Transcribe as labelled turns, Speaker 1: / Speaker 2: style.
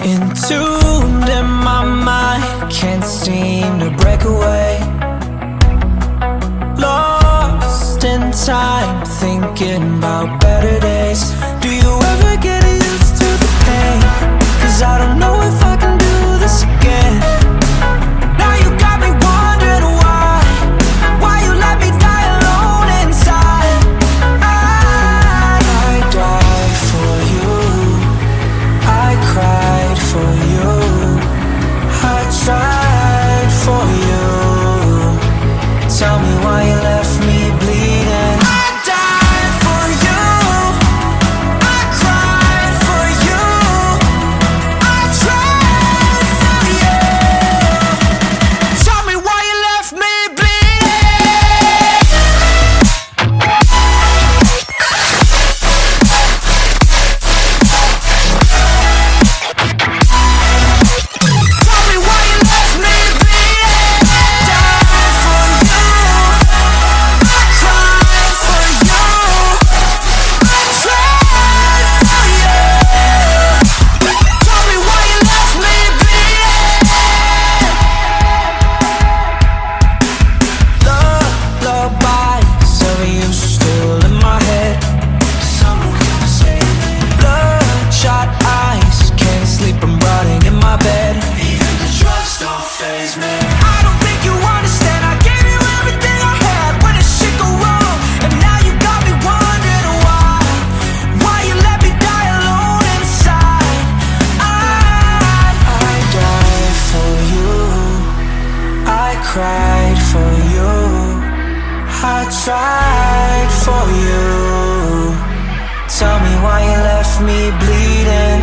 Speaker 1: Entombed in my mind, can't seem to break away. Lost in time, thinking about better days. Do you ever get used to the pain? 'Cause I don't know if I can do this again. Now you got me wondering why you let me die alone inside. I died for you, I cried for you, I tried for you. Tell me why you left me bleeding. I died for you, I cried for you, I tried for you. Tell me why you left me bleeding. Tell me why you left me bleeding. Died for you, I cried for you, I tried for you. Tell me why you left me bleeding. Lullabies of you still in my head. Bloodshot eyes, can't sleep, I'm rotting in my bed. Even the drugs don't faze me. I don't think you understand, I gave you everything I had. When did shit go wrong? And now you got me wondering why you let me die alone inside. I died for you, I cried for you, I tried for you. Tell me why you left me bleeding.